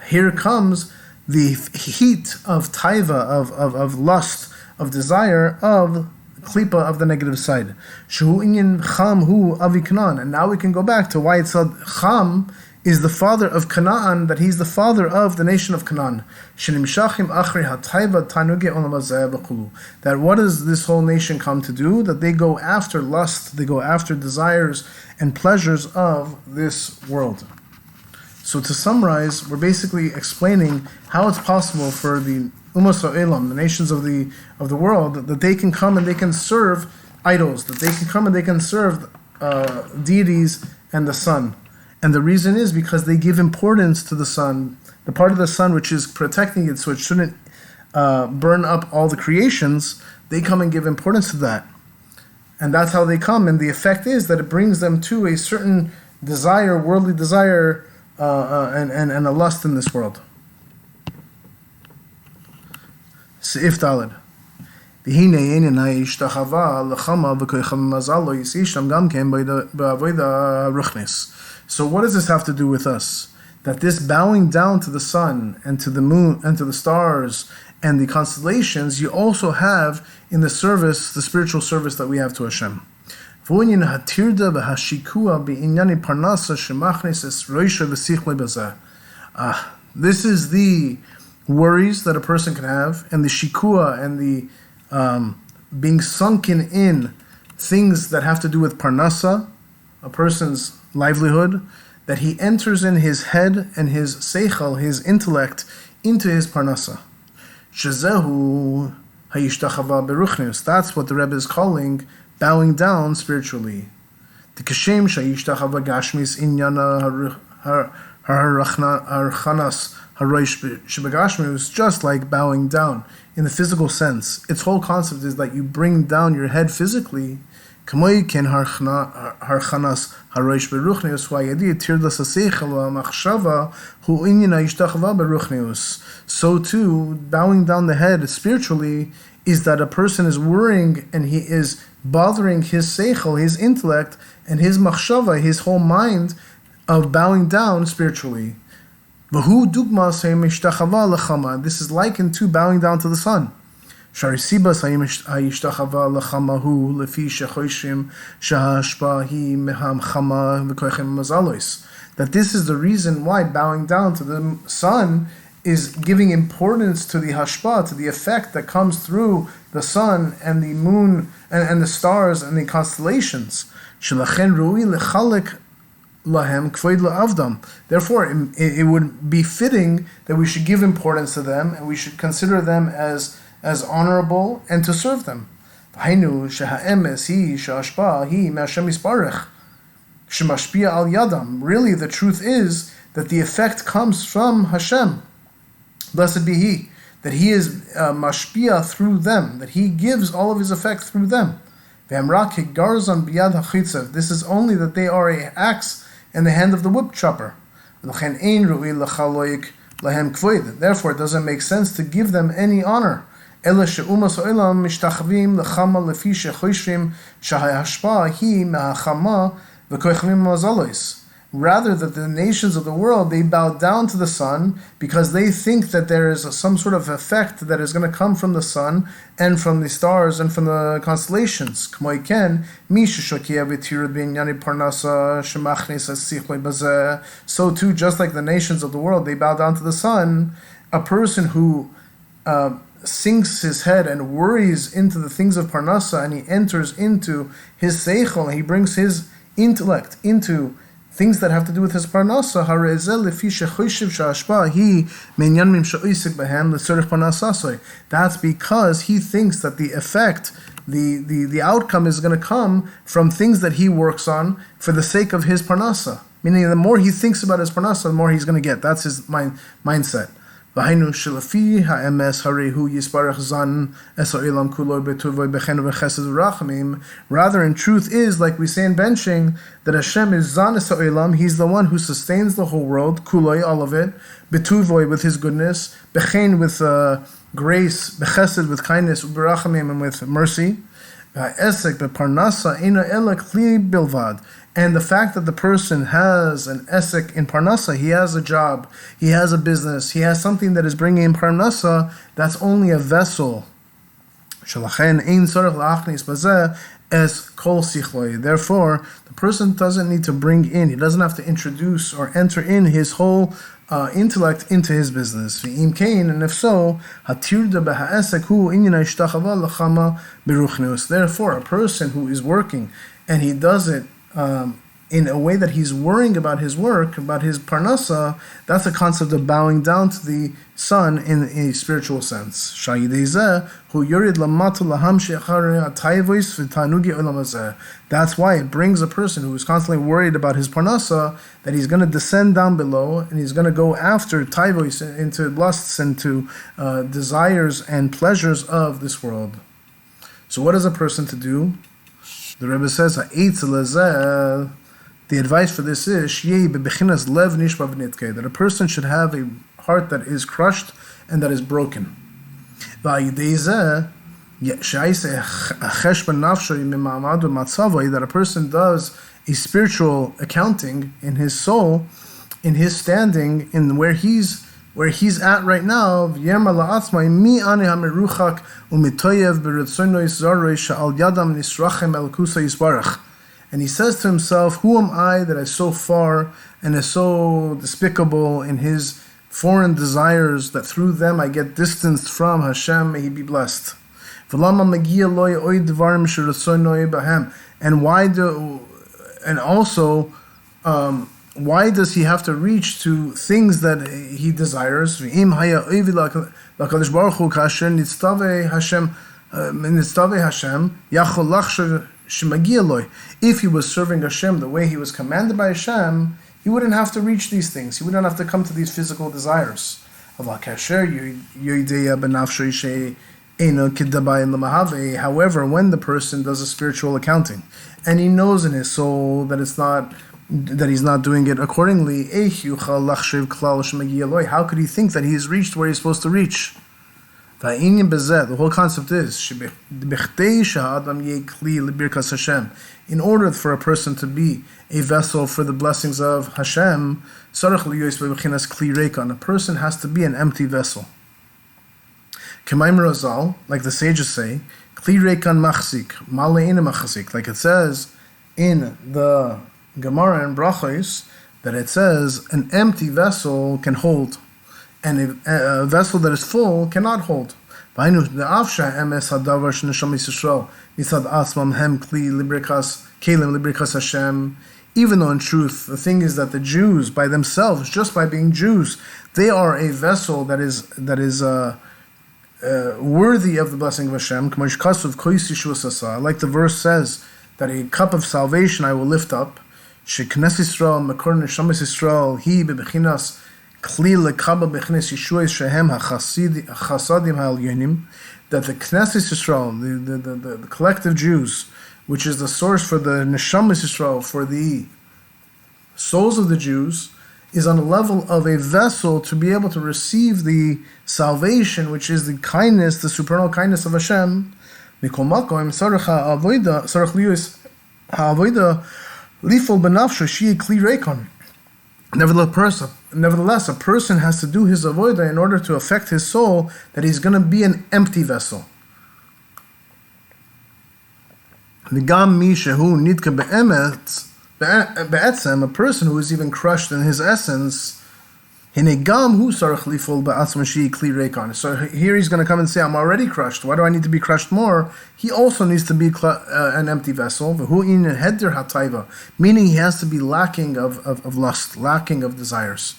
Here comes the heat of taiva, of lust, of desire, of klipa, of the negative side. Shehu inyan cham hu avi Canaan. And now we can go back to why it said Cham is the father of Canaan, that he's the father of the nation of Canaan. That what does this whole nation come to do? That they go after lust, they go after desires and pleasures of this world. So to summarize, we're basically explaining how it's possible for the Umas ha'olam, the nations of the world, that they can come and they can serve idols, that they can come and they can serve deities and the sun. And the reason is because they give importance to the sun, the part of the sun which is protecting it so it shouldn't burn up all the creations. They come and give importance to that. And that's how they come. And the effect is that it brings them to a certain desire, worldly desire, and a lust in this world. Seif Dalet. So what does this have to do with us? That this bowing down to the sun and to the moon and to the stars and the constellations, you also have in the service, the spiritual service that we have to Hashem. This is the worries that a person can have, and the shikua, and the being sunken in things that have to do with parnasa, a person's livelihood, that he enters in his head and his seichel, his intellect, into his parnasa. Shezehu hayishtachava beruchnius. That's what the Rebbe is calling bowing down spiritually. Tikashem shayishtachava gashmis inyana harchanas haroish shebagashmius, just like bowing down in the physical sense. Its whole concept is that you bring down your head physically. Kamoy ken harchanas haroish beruchnius vayadi tirdas aseichel v'machshava hu inyana yishtachava beruchnius. So too, bowing down the head spiritually is that a person is worrying and he is bothering his seichel, his intellect, and his machshava, his whole mind, of bowing down spiritually. This is likened to bowing down to the sun. That this is the reason why bowing down to the sun is giving importance to the hashpa, to the effect that comes through the sun and the moon and the stars and the constellations. Therefore, it would be fitting that we should give importance to them and we should consider them as honorable and to serve them. Really, the truth is that the effect comes from Hashem. Blessed be He. that he is mashpia through them, that he gives all of his effect through them. This is only that they are an axe in the hand of the wood chopper. Therefore, it doesn't make sense to give them any honor. Rather, that the nations of the world, they bow down to the sun because they think that there is some sort of effect that is going to come from the sun and from the stars and from the constellations. So too, just like the nations of the world, they bow down to the sun, a person who sinks his head and worries into the things of Parnasa, and he enters into his seichel, and he brings his intellect into things that have to do with his parnasa, that's because he thinks that the effect, the outcome is going to come from things that he works on for the sake of his parnasa. Meaning, the more he thinks about his parnasa, the more he's going to get. That's his mindset. Rather, in truth is, like we say in benching, that Hashem is Zan es ha'olam, he's the one who sustains the whole world, kuloi, all of it, betuvoi, with his goodness, bechen, with grace, bechesed, with kindness, uberachamim, and with mercy, esek, beparnasa, ena ela kli bilvad. And the fact that the person has an esek in parnasa, he has a job, he has a business, he has something that is bringing in parnasa, that's only a vessel. Therefore, the person doesn't need to bring in, he doesn't have to introduce or enter in his whole intellect into his business. And if so, therefore, a person who is working and he does it in a way that he's worrying about his work, about his parnasa, that's a concept of bowing down to the sun in a spiritual sense. That's why it brings a person who is constantly worried about his parnasa, that he's going to descend down below and he's going to go after taivois, into lusts and to desires and pleasures of this world. So what is a person to do? The Rebbe says, the advice for this is that a person should have a heart that is crushed and that is broken. That a person does a spiritual accounting in his soul, in his standing, in where he's at right now. And he says to himself, who am I that is so far and is so despicable in his foreign desires that through them I get distanced from Hashem, may he be blessed. And why does he have to reach to things that he desires? If he was serving Hashem the way he was commanded by Hashem, he wouldn't have to reach these things. He wouldn't have to come to these physical desires. However, when the person does a spiritual accounting and he knows in his soul that he's not doing it accordingly, how could he think that he's reached where he's supposed to reach? The whole concept is in order for a person to be a vessel for the blessings of Hashem, a person has to be an empty vessel. Like the sages say, like it says in the Gemara and Brachos, that it says an empty vessel can hold, and a vessel that is full cannot hold. Even though in truth, the thing is that the Jews, by themselves, just by being Jews, they are a vessel that is worthy of the blessing of Hashem. Like the verse says, that a cup of salvation I will lift up. Sheknes Yisrael, Makor Neshamas Yisrael, He bebechinas kli lekaba b'chnes Yeshua shehem hachasadim ha'elyonim, that the Knesset Yisrael, the collective Jews, which is the source for the Neshamas Yisrael, for the souls of the Jews, is on a level of a vessel to be able to receive the salvation, which is the kindness, the supernal kindness of Hashem. Mikol makom sarach ha'avoda liyus ha'avoda lifol benafsho shi kli reikon. Nevertheless, a person has to do his avoda in order to affect his soul, that he's going to be an empty vessel. V'gam mi shehu nidka be'emet, be'etzem, a person who is even crushed in his essence, hinegam hu sarach lifol ba'atzma shi kli reikon. So here he's going to come and say, I'm already crushed. Why do I need to be crushed more? He also needs to be an empty vessel. V'hu in heder hataiva, meaning he has to be lacking of lust, lacking of desires.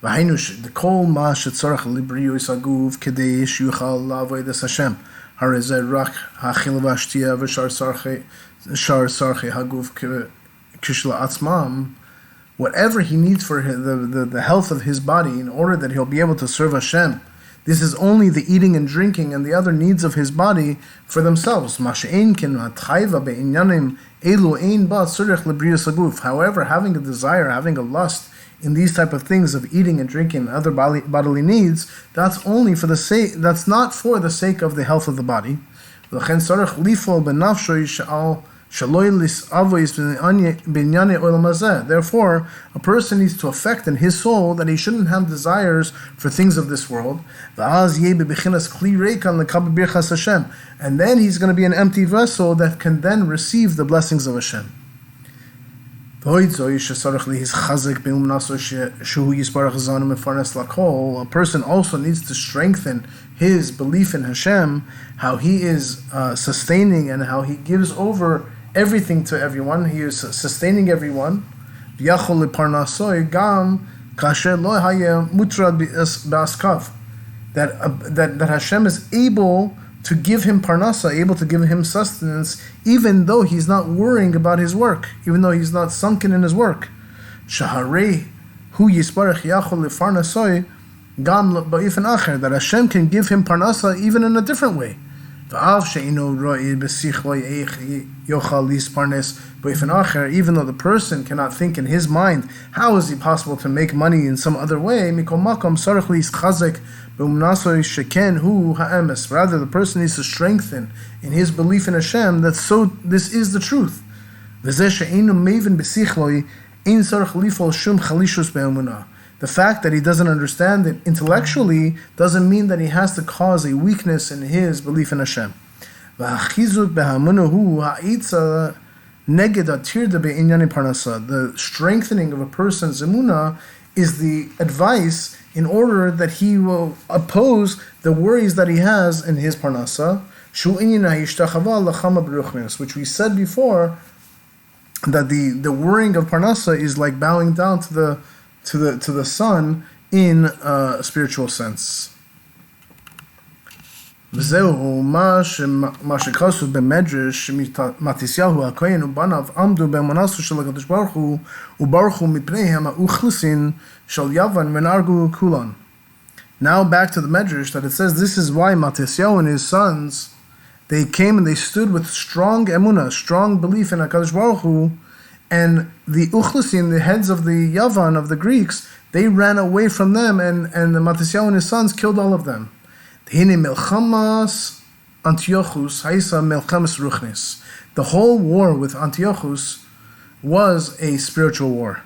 V'hainu kol ma shetzarach libriyus haguv kedei sheyuchal la'avodas Hashem. Harezeh rak ha'chil v'ashtia v'shar sarchei haguv kishla atzmam. Whatever he needs for the health of his body, in order that he'll be able to serve Hashem. This is only the eating and drinking and the other needs of his body for themselves. However, having a desire, having a lust in these type of things of eating and drinking and other bodily needs, that's only for the sake. That's not for the sake of the health of the body. Therefore, a person needs to affect in his soul that he shouldn't have desires for things of this world. And then he's going to be an empty vessel that can then receive the blessings of Hashem. A person also needs to strengthen his belief in Hashem, how he is sustaining and how he gives over everything to everyone. He is sustaining everyone. That Hashem is able to give him parnasa, able to give him sustenance, even though he's not worrying about his work, even though he's not sunken in his work. That Hashem can give him parnasa even in a different way. Even though the person cannot think in his mind, how is it possible to make money in some other way? Rather, the person needs to strengthen in his belief in Hashem that this is the truth. The fact that he doesn't understand it intellectually doesn't mean that he has to cause a weakness in his belief in Hashem. The strengthening of a person's emunah is the advice in order that he will oppose the worries that he has in his parnasa, which we said before, that the worrying of parnasa is like bowing down to the sun in a spiritual sense. וזהו מה שכתוב במדרש שמתיסיהו הכהן ובניו עמדו באמונתו של הקדוש ברוך הוא וברחו מפניהם האוכלוסין של יוון ונהרגו כולן. Now back to the medrash that it says this is why Matisyahu and his sons, they came and they stood with strong emunah, strong belief in HaKadosh Baruch Hu, and the Uchlusin, the heads of the Yavan, of the Greeks, they ran away from them, and the Matisyahu and his sons killed all of them. The whole war with Antiochus was a spiritual war.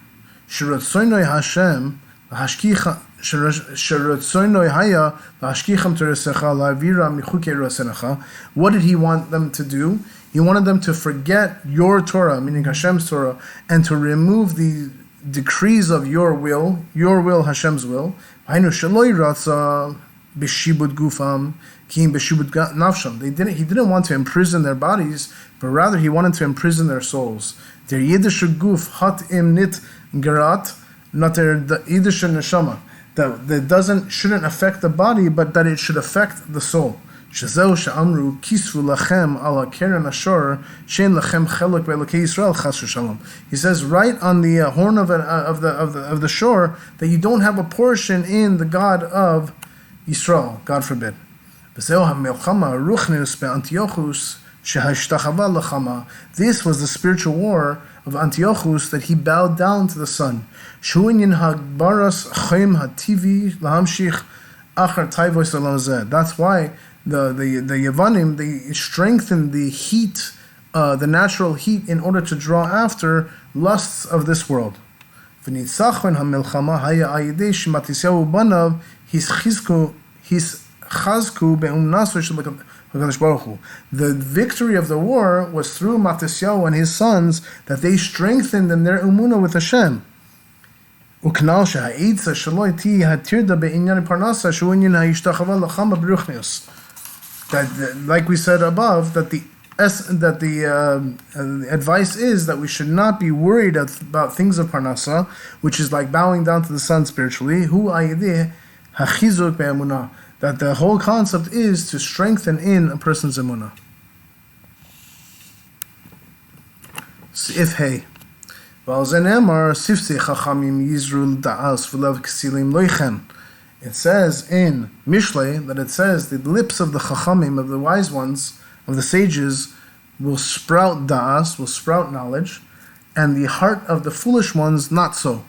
What did he want them to do? He wanted them to forget your Torah, meaning Hashem's Torah, and to remove the decrees of your will, Hashem's will. B'shibud gufam, kim b'shibud nafsham. He didn't want to imprison their bodies, but rather he wanted to imprison their souls. Der yidische guf hat im nit gerat, not der yidische neshama. That shouldn't affect the body, but that it should affect the soul. Shezeu she'amru kisvu lachem ala keren ashor shein lachem chelek be'elokei Yisrael chas v'shalom. He says right on the horn of the shore that you don't have a portion in the God of Yisrael, God forbid. V'zeu ha'melchama ruchnius be'Antiochus shehashtachava lachama. This was the spiritual war of Antiochus, that he bowed down to the sun. Shuinyin hagbaras chaim hativi lahamshich achar tayvos olam zeh. That's why the Yavanim, they strengthened the heat, the natural heat, in order to draw after lusts of this world. V'nitzachon hamilchama haya ayidei shematisyahu banav chazku be'umnaso shel HaKadosh Baruch Hu. The victory of the war was through Matisyahu and his sons, that they strengthened in their emunah with Hashem. Uknal sheha'itza shaloi ti hatirda be'inyan parnasa shu'inyan ha'ishtachava lachama b'ruchnius. That, like we said above, that the advice is that we should not be worried about things of parnasa, which is like bowing down to the sun spiritually. Hu ayideh hachizuk be'emunah. That the whole concept is to strengthen in a person's emunah. Seif Hay. It says in Mishlei that the lips of the chachamim, of the wise ones, of the sages, will sprout da'as, will sprout knowledge, and the heart of the foolish ones not so.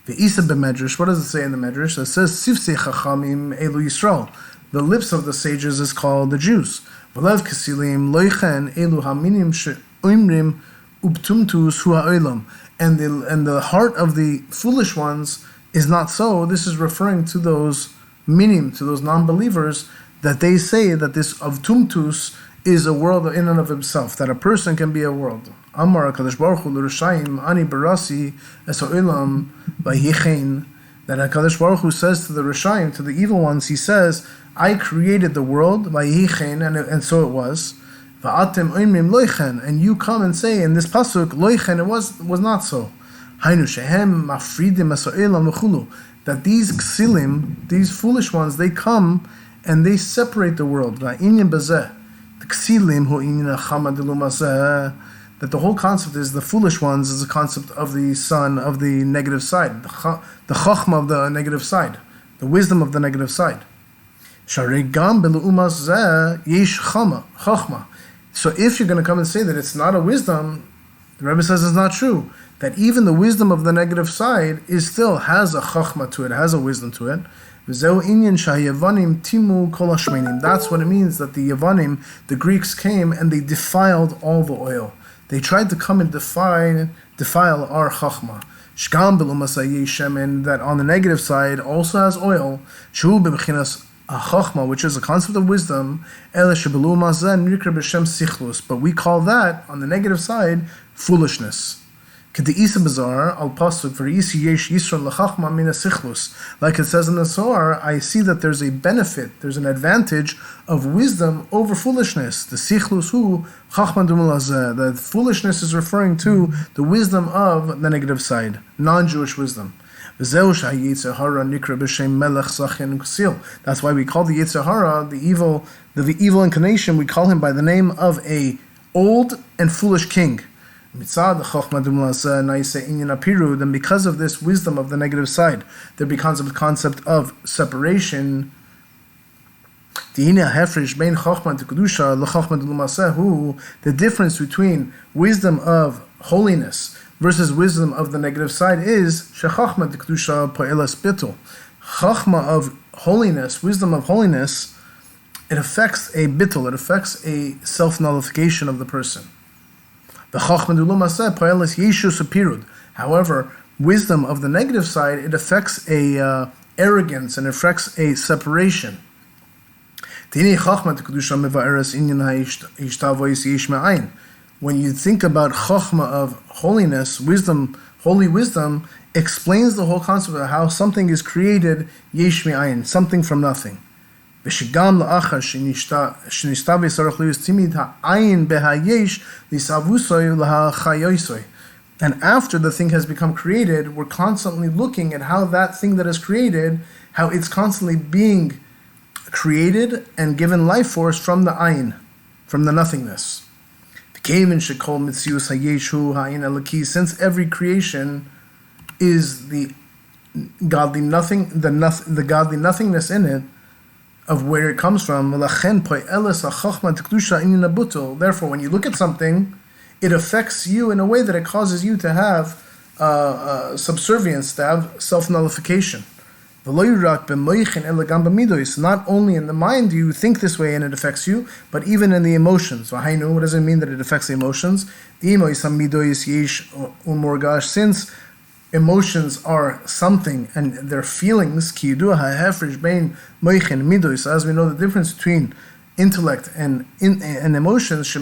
The Isa b'medrash, what does it say in the medrash? It says Sifsei Chachamim Elu Yisrael. The lips of the sages is called the Jews. V'lev kesilim loichen elu haminim she'oimrim ubtumtus hu ha'olam. And the heart of the foolish ones is not so. This is referring to those minim, to those non-believers, that they say that this of tumtus is a world in and of himself, that a person can be a world. Amar HaKadosh Baruch Hu l'Rishayim ani barasi es ha'olam v'yichein. That HaKadosh Baruch Hu says to the Rishayim, to the evil ones, he says, I created the world, v'yichein, and so it was. V'atem oimrim loichen, and you come and say in this pasuk, loichen, it was not so. Hainu shehem mafridim es ha'olam v'chulu. That these ksilim, these foolish ones, they come and they separate the world. V'inyan bazeh. The ksilim hu inyan ha'chama dilumazeh. That the whole concept is the foolish ones is a concept of the son of the negative side, the chokhmah of the negative side, the wisdom of the negative side. Sharei gam belu'umas zeh yesh chokhmah. So if you're going to come and say that it's not a wisdom, the Rebbe says it's not true. That even the wisdom of the negative side has a chokhmah to it, has a wisdom to it. That's what it means that the Yavanim, the Greeks, came and they defiled all the oil. They tried to come and defile our chachma. Shkam belumasayei shemen, that on the negative side also has oil. Shu b'mechinas chachma, which is a concept of wisdom. Ele shebelumazeh nikra b'shem sichlus, but we call that on the negative side foolishness. K'de isa bazar al pasuk v'reisi yesh yisron lechachma mina sichlus. Like it says in the Zohar, I see that there's a benefit, there's an advantage of wisdom over foolishness. The sichlus hu chachma dumulazeh. The foolishness is referring to the wisdom of the negative side, non-Jewish wisdom. That's why we call the Yetzer Hara, the evil inclination, we call him by the name of a old and foolish king. Then because of this wisdom of the negative side, there becomes a concept of separation. The difference between wisdom of holiness versus wisdom of the negative side is Chachma of holiness, wisdom of holiness, it affects a bittul, it affects a self-nullification of the person. However, wisdom of the negative side, it affects a arrogance and affects a separation. When you think about chachma of holiness, wisdom, holy wisdom, explains the whole concept of how something is created yesh me'ayin, something from nothing. And after the thing has become created, we're constantly looking at how that thing that is created, how it's constantly being created and given life force from the ayin, from the nothingness. Since every creation is the godly nothing, the godly nothingness in it, of where it comes from. Therefore, when you look at something, it affects you in a way that it causes you to have subservience, to have self-nullification. Not only in the mind do you think this way and it affects you, but even in the emotions. What does it mean that it affects the emotions? Since emotions are something and they're feelings, as we know the difference between intellect and emotions,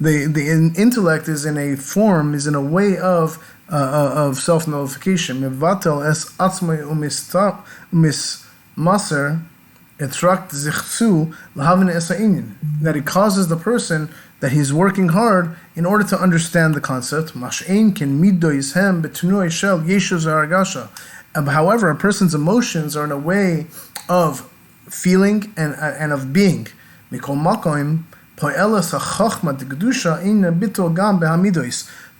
the intellect is in a form, is in a way of self-nullification. That it causes the person that he's working hard in order to understand the concept. However, a person's emotions are in a way of feeling and of being.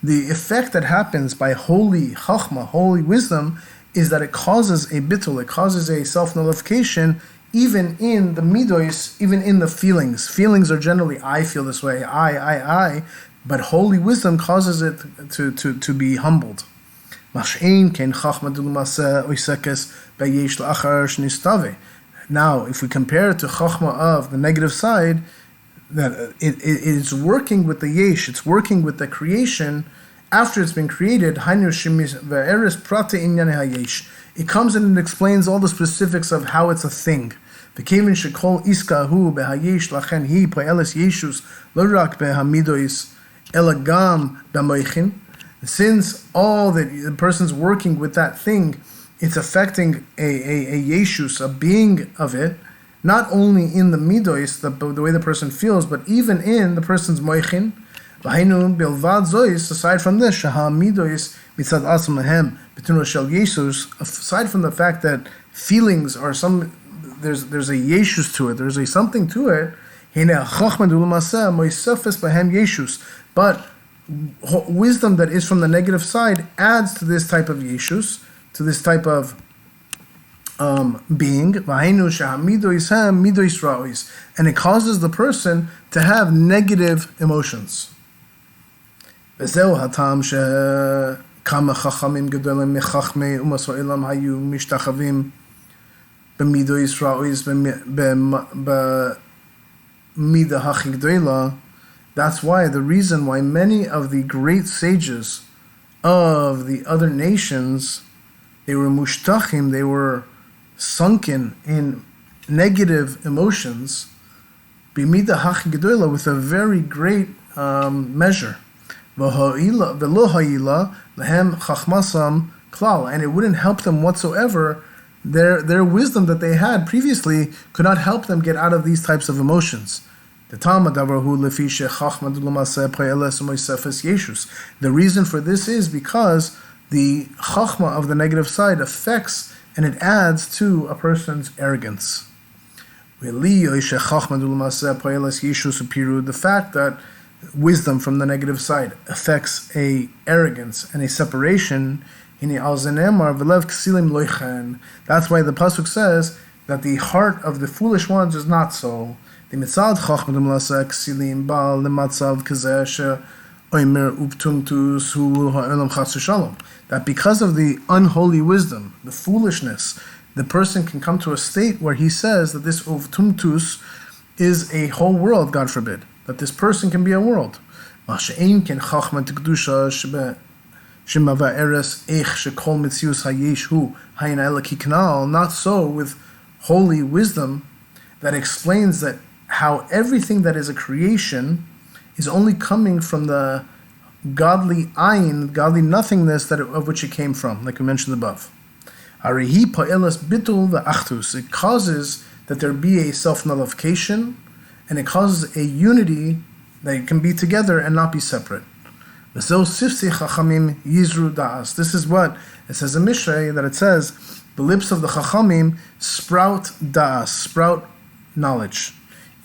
The effect that happens by holy chachma, holy wisdom, is that it causes a bittul, it causes a self-nullification, even in the midos, even in the feelings. Feelings are generally, I feel this way, I, but holy wisdom causes it to be humbled. Now, if we compare it to chachma of the negative side, that it's working with the yesh, it's working with the creation after it's been created. It comes in and explains all the specifics of how it's a thing. Since all that the person's working with that thing, it's affecting a yeshus, a being of it, not only in the midos, the way the person feels, but even in the person's moichin. Aside from this, aside from the fact that feelings are there's a yeshus to it, there's a something to it, but wisdom that is from the negative side adds to this type of yeshus, to this type of being, and it causes the person to have negative emotions. That's why the reason why many of the great sages of the other nations, they were mushtachim, they were sunken in negative emotions, b'mida hachgedola, with a very great measure. V'lo ha'ila lehem chachmasam klal, and it wouldn't help them whatsoever. Their wisdom that they had previously could not help them get out of these types of emotions. The reason for this is because the chachma of the negative side affects and it adds to a person's arrogance. The fact that wisdom from the negative side affects a arrogance and a separation, that's why the pasuk says that the heart of the foolish ones is not so. That because of the unholy wisdom, the foolishness, the person can come to a state where he says that this uvtumtus is a whole world, God forbid, that this person can be a world. Not so with holy wisdom that explains that how everything that is a creation is only coming from the godly ayin, godly nothingness of which it came from, like we mentioned above. It causes that there be a self-nullification, and it causes a unity that it can be together and not be separate. This is what it says in Mishrei, that it says the lips of the Chachamim sprout da'as, sprout knowledge.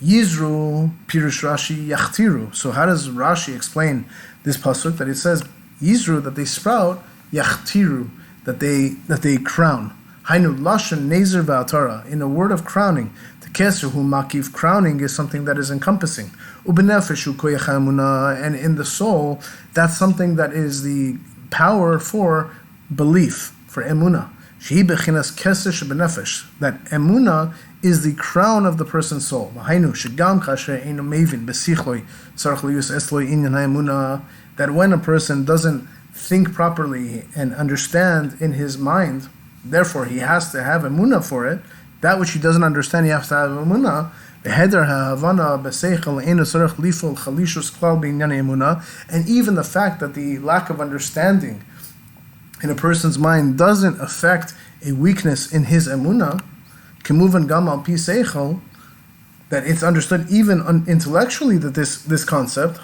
Yizru pirush Rashi yachtiru. So how does Rashi explain this pasuk that it says Yizru, that they sprout, yachtiru, that they crown. Hainu lashon nezer va'atara, in a word of crowning. The keser hu makif, crowning is something that is encompassing. Ubenefesh hu koyach ha'emunah, and in the soul, that's something that is the power for belief, for emunah. Shehi bechinas keser shebenefesh, that emunah is the crown of the person's soul. Hainu shegam kasher einu mevin besichloi tzarich liyus esloi inyan ha'emunah, that when a person doesn't think properly and understand in his mind, therefore he has to have emunah for it. That which he doesn't understand, he has to have emunah. And even the fact that the lack of understanding in a person's mind doesn't affect a weakness in his emunah, that it's understood even intellectually that this concept,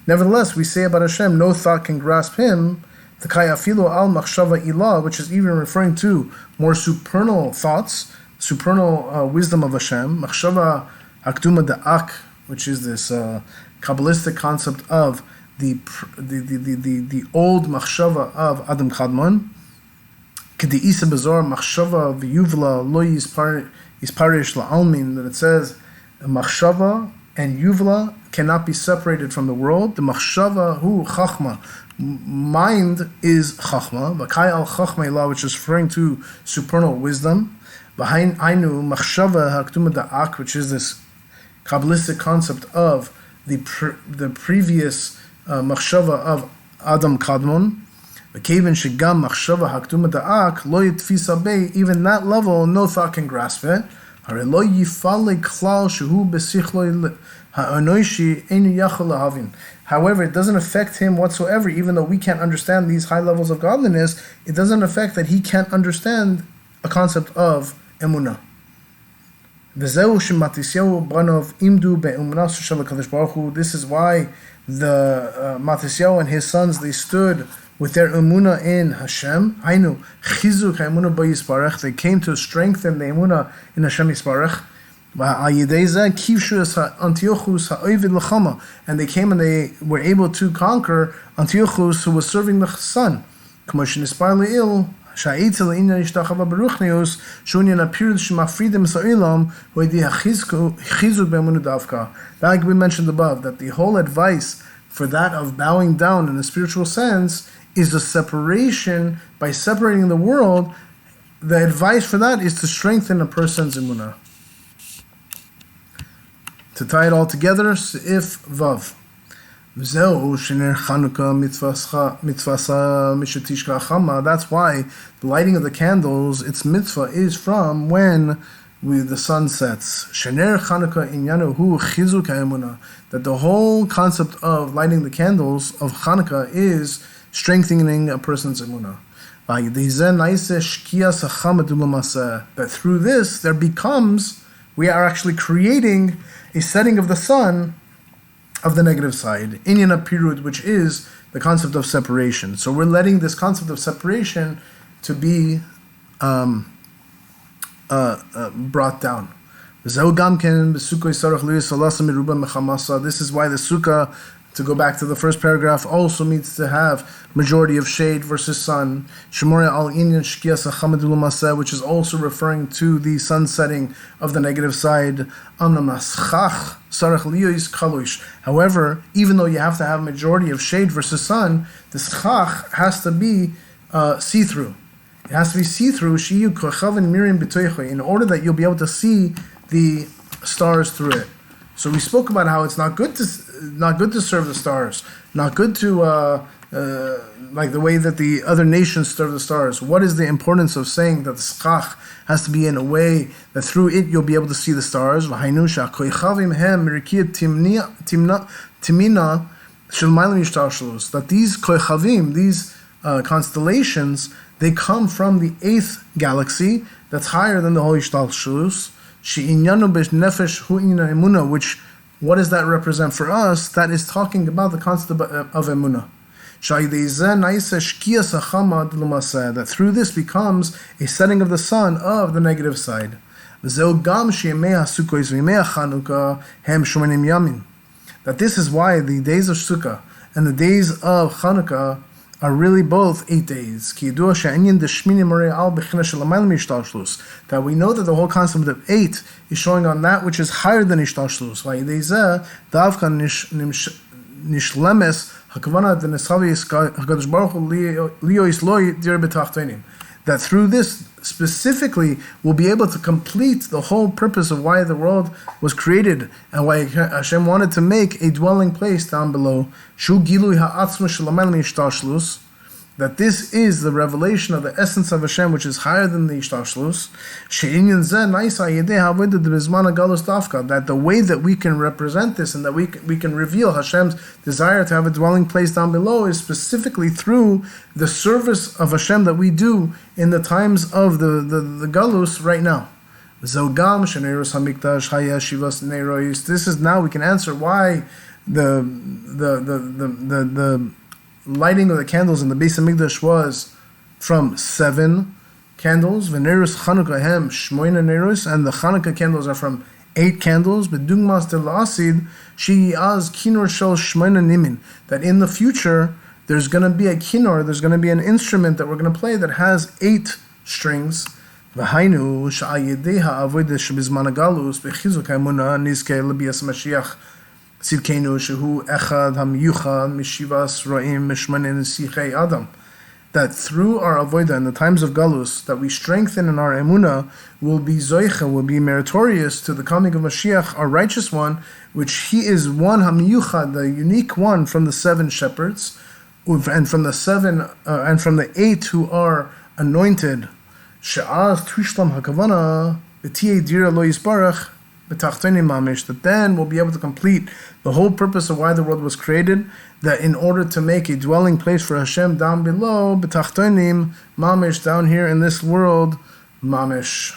nevertheless, we say about Hashem, no thought can grasp Him, which is even referring to more supernal thoughts, supernal wisdom of Hashem, machshava hakduma da'ak, which is this Kabbalistic concept of the old machshava of Adam Kadmon, K'de'isa bezor machshava v'yuvla lo yisparish la'almin, that it says machshava and yuvla cannot be separated from the world. The machshava hu chachma, mind is chachma, v'kai al chachma ilah, which is referring to supernal wisdom. Behind ainu machshava hakduma da'ak, which is this Kabbalistic concept of the previous machshava of Adam Kadmon. Even that level, no thought can grasp it. However, it doesn't affect him whatsoever, even though we can't understand these high levels of godliness. It doesn't affect that he can't understand a concept of emunah. This is why the Matisyahu and his sons, they stood with their emunah in Hashem. Hainu chizuk ha'emunah bo yisparech. They came to strengthen the emunah in Hashem yisparech. And they came and they were able to conquer Antiochus, who was serving the sun. Like we mentioned above, that the whole advice for that of bowing down in a spiritual sense is the separation. By separating the world, the advice for that is to strengthen a person's emunah. To tie it all together, Seif Vov. That's why the lighting of the candles, its mitzvah is from when the sun sets. That the whole concept of lighting the candles of Chanukah is strengthening a person's emunah. That through this, we are actually creating a setting of the sun of the negative side, inyan pirud, which is the concept of separation. So we're letting this concept of separation to be brought down. This is why the sukkah, to go back to the first paragraph, also needs to have majority of shade versus sun, which is also referring to the sun setting of the negative side. However, even though you have to have majority of shade versus sun, the schach has to be see-through. It has to be see-through, in order that you'll be able to see the stars through it. So we spoke about how it's not good to serve the stars, not good to like the way that the other nations serve the stars. What is the importance of saying that the schach has to be in a way that through it you'll be able to see the stars? That these koichavim, these constellations, they come from the 8th galaxy that's higher than the whole Yishtalshalus. Which, what does that represent for us? That is talking about the concept of emunah. that through this becomes a setting of the sun of the negative side. That this is why the days of Sukkah and the days of Chanukah are really both 8 days. That we know that the whole concept of 8 is showing on that which is higher than Ishtashlus. That through this specifically we'll be able to complete the whole purpose of why the world was created and why Hashem wanted to make a dwelling place down below. That this is the revelation of the essence of Hashem, which is higher than the Ishtashlus. That the way that we can represent this and that we can reveal Hashem's desire to have a dwelling place down below is specifically through the service of Hashem that we do in the times of the Galus right now. This is now we can answer why the lighting of the candles in the Beis Hamikdash was from 7 candles. V'nerus Chanukah hem shmoina nerus, and the Chanukah candles are from 8 candles. B'dugmas del ha'tשיד she'az kinor shel shmoina nimin. That in the future there's going to be a kinor, there's going to be an instrument that we're going to play that has 8 strings. V'hainu she'al yedei ha'avodah shebizman hagalus b'chizuk ha'emunah nizkeh l'bias Mashiach. Tzidkenu shehu echad hamiyuchad mishivas ro'im mishmanin sichei adam. That through our avodah in the times of Galus, that we strengthen in our emunah, will be zoicha, will be meritorious to the coming of Mashiach, our righteous one, which he is one hamiyuchad, the unique one from the 7 shepherds, and from the 7 and from the 8 who are anointed. She'az tushlam hakavana b'tiyei dira lo yisbarach. That then we'll be able to complete the whole purpose of why the world was created, that in order to make a dwelling place for Hashem down below, b'tachtonim mamish, down here in this world, mamish.